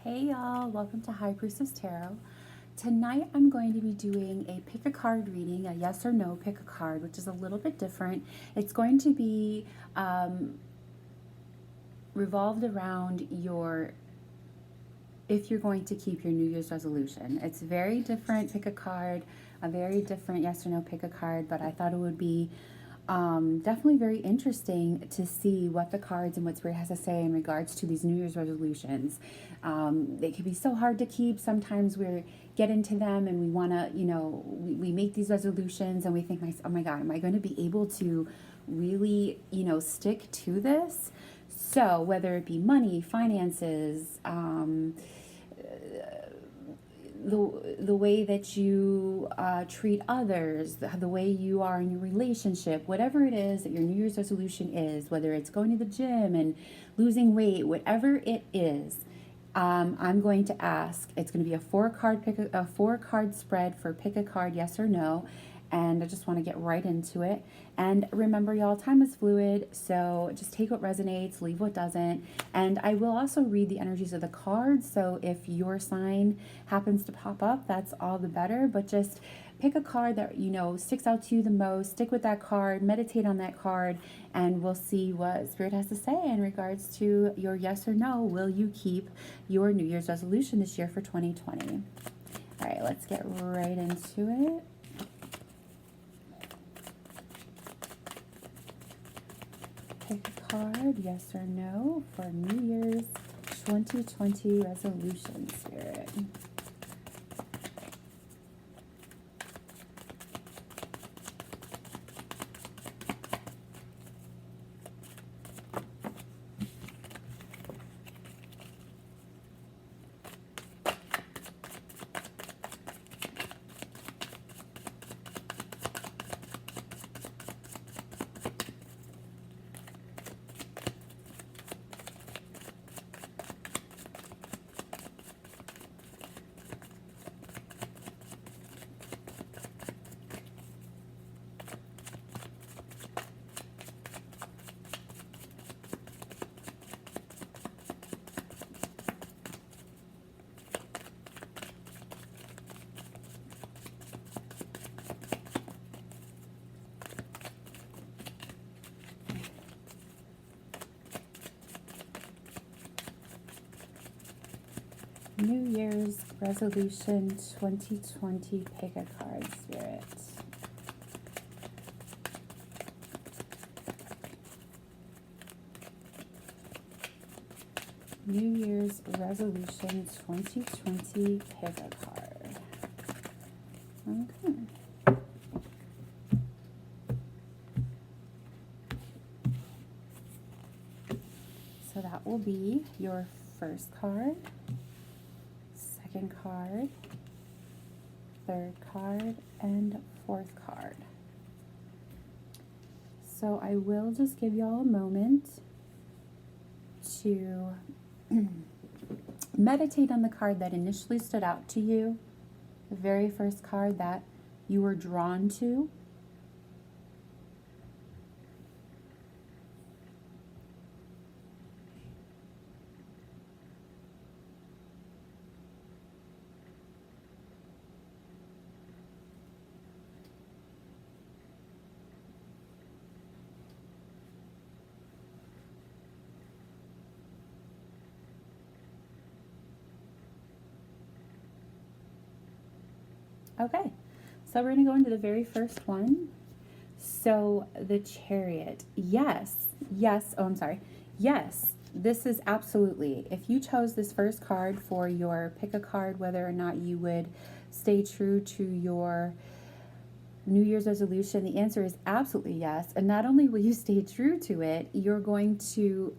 Hey y'all, welcome to High Priestess Tarot. Tonight I'm going to be doing a pick a card reading, a yes or no pick a card, which is a little bit different. It's going to be revolved around if you're going to keep your New Year's resolution. It's very different pick a card, a very different yes or no pick a card, but I thought it would be definitely very interesting to see what the cards and what Spirit has to say in regards to these New Year's resolutions. They can be so hard to keep. Sometimes we get into them and we want to, we make these resolutions and we think, oh my God, am I going to be able to really, stick to this? So whether it be money, finances, the way that you treat others, the way you are in your relationship, whatever it is that your New Year's resolution is, whether it's going to the gym and losing weight, whatever it is, I'm going to ask. It's going to be a four card spread for pick a card, yes or no. And I just want to get right into it. And remember, y'all, time is fluid, so just take what resonates, leave what doesn't. And I will also read the energies of the cards, so if your sign happens to pop up, that's all the better. But just pick a card that, sticks out to you the most, stick with that card, meditate on that card, and we'll see what Spirit has to say in regards to your yes or no. Will you keep your New Year's resolution this year for 2020? All right, let's get right into it. Pick a card, yes or no, for New Year's 2020 resolution, Spirit. New Year's resolution 2020 pick a card, Spirit. New Year's resolution 2020 pick a card. Okay. So that will be your first card, second card, third card, and fourth card. So I will just give y'all a moment to meditate on the card that initially stood out to you, the very first card that you were drawn to. Okay, so we're going to go into the very first one. So the Chariot. Yes, this is absolutely. If you chose this first card for your pick a card, whether or not you would stay true to your New Year's resolution, the answer is absolutely yes. And not only will you stay true to it, you're going to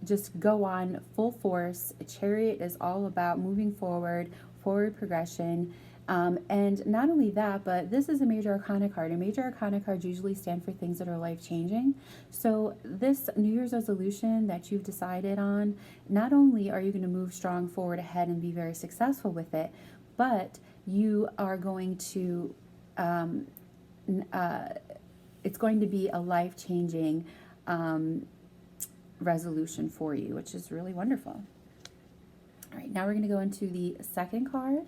just go on full force. Chariot is all about moving forward progression. And not only that, but this is a major arcana card. And major arcana cards usually stand for things that are life-changing. So this New Year's resolution that you've decided on, not only are you going to move strong forward ahead and be very successful with it, but you are going to, it's going to be a life-changing resolution for you, which is really wonderful. All right, now we're going to go into the second card.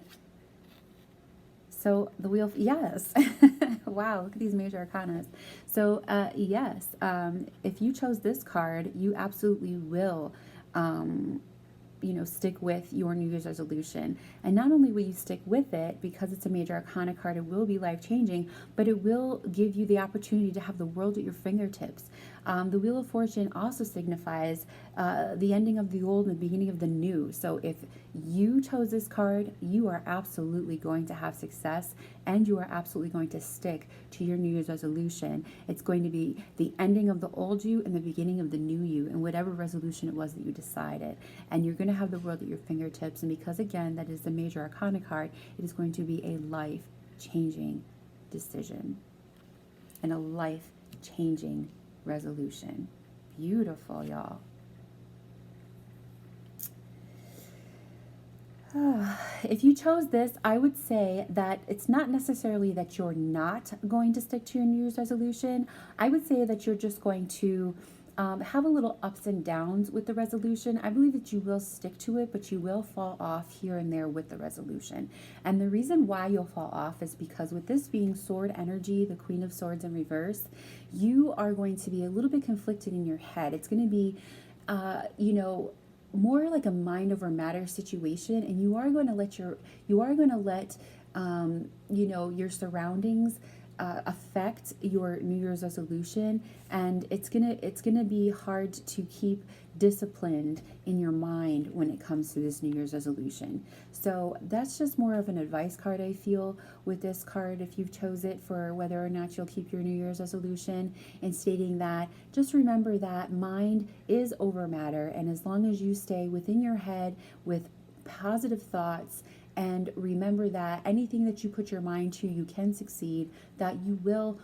So the wheel, yes. Wow, look at these major arcanas. So yes, if you chose this card, you absolutely will, stick with your New Year's resolution. And not only will you stick with it because it's a major arcana card, it will be life changing, but it will give you the opportunity to have the world at your fingertips. The Wheel of Fortune also signifies the ending of the old and the beginning of the new. So if you chose this card, you are absolutely going to have success, and you are absolutely going to stick to your New Year's resolution. It's going to be the ending of the old you and the beginning of the new you, and whatever resolution it was that you decided. And you're going to have the world at your fingertips. And because, again, that is the major arcana card, it is going to be a life-changing decision and a life-changing resolution. Beautiful, y'all. If you chose this, I would say that it's not necessarily that you're not going to stick to your New Year's resolution. I would say that you're just going to have a little ups and downs with the resolution. I believe that you will stick to it, but you will fall off here and there with the resolution. And the reason why you'll fall off is because with this being sword energy, the Queen of Swords in reverse, you are going to be a little bit conflicted in your head. It's going to be, more like a mind over matter situation, and you are going to let your surroundings affect your New Year's resolution, and it's gonna be hard to keep disciplined in your mind when it comes to this New Year's resolution. So that's just more of an advice card, I feel, with this card, if you've chose it, for whether or not you'll keep your New Year's resolution, and stating that just remember that mind is over matter, and as long as you stay within your head with positive thoughts, and remember that anything that you put your mind to, you can succeed, that you will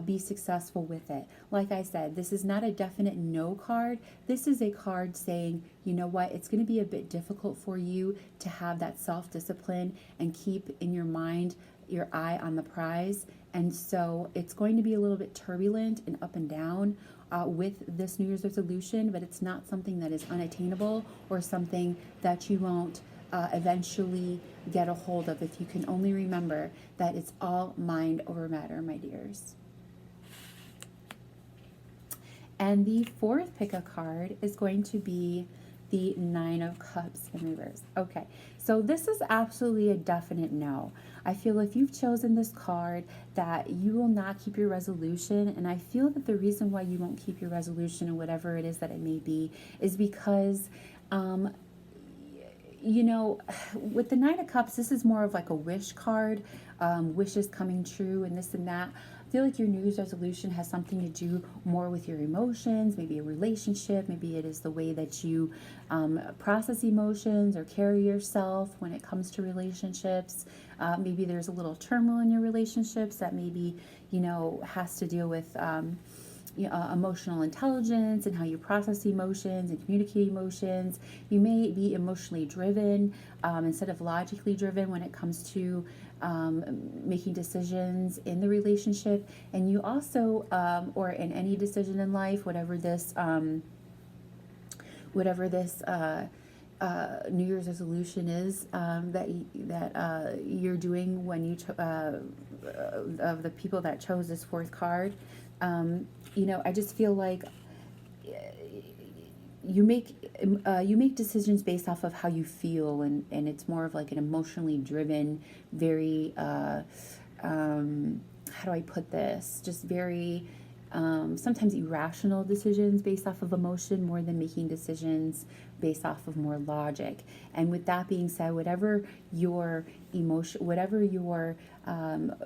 be successful with it. Like I said, this is not a definite no card. This is a card saying, you know what, it's going to be a bit difficult for you to have that self-discipline and keep in your mind your eye on the prize. And so it's going to be a little bit turbulent and up and down with this New Year's resolution, but it's not something that is unattainable or something that you won't eventually get a hold of, if you can only remember that it's all mind over matter, my dears. And the fourth pick a card is going to be the Nine of Cups in reverse. Okay, so this is absolutely a definite no. I feel if you've chosen this card that you will not keep your resolution, and I feel that the reason why you won't keep your resolution, or whatever it is that it may be, is because with the Nine of Cups, this is more of like a wish card, wishes coming true and this and that. I feel like your New Year's resolution has something to do more with your emotions, maybe a relationship, maybe it is the way that you process emotions or carry yourself when it comes to relationships. Maybe there's a little turmoil in your relationships that maybe, has to deal with emotional intelligence and how you process emotions and communicate emotions. You may be emotionally driven instead of logically driven when it comes to making decisions in the relationship. And you also, or in any decision in life, whatever this New Year's resolution is that you're doing when you of the people that chose this fourth card. I just feel like you make decisions based off of how you feel, and it's more of like an emotionally driven, very how do I put this? Just very sometimes irrational decisions based off of emotion more than making decisions based off of more logic. And with that being said, whatever your emotion, whatever your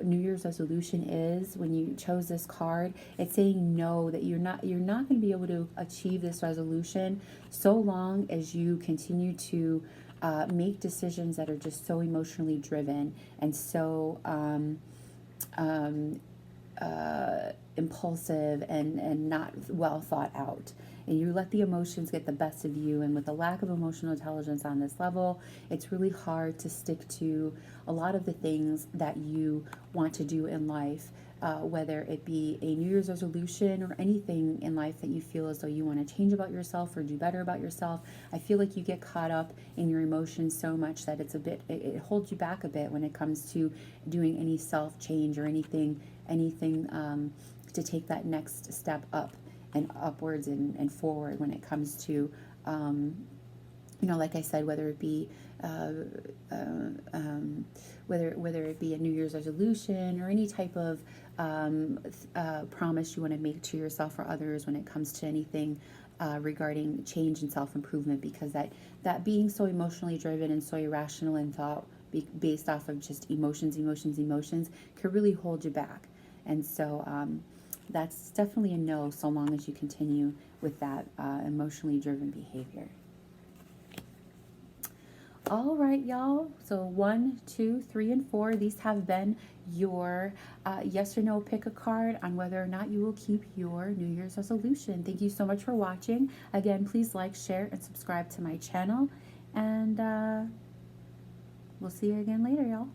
New Year's resolution is, when you chose this card, it's saying no, that you're not going to be able to achieve this resolution so long as you continue to make decisions that are just so emotionally driven and so impulsive and not well thought out. And you let the emotions get the best of you, and with the lack of emotional intelligence on this level, it's really hard to stick to a lot of the things that you want to do in life. whether it be a New Year's resolution or anything in life that you feel as though you want to change about yourself or do better about yourself. I feel like you get caught up in your emotions so much that it holds you back a bit when it comes to doing any self change or anything to take that next step up and upwards and forward when it comes to like I said, whether it be whether it be a New Year's resolution or any type of promise you want to make to yourself or others when it comes to anything regarding change and self-improvement, because that being so emotionally driven and so irrational in thought based off of just emotions could really hold you back. And so that's definitely a no, so long as you continue with that emotionally driven behavior. All right, y'all. So 1, 2, 3, and 4. These have been your yes or no pick a card on whether or not you will keep your New Year's resolution. Thank you so much for watching. Again, please like, share, and subscribe to my channel. And we'll see you again later, y'all.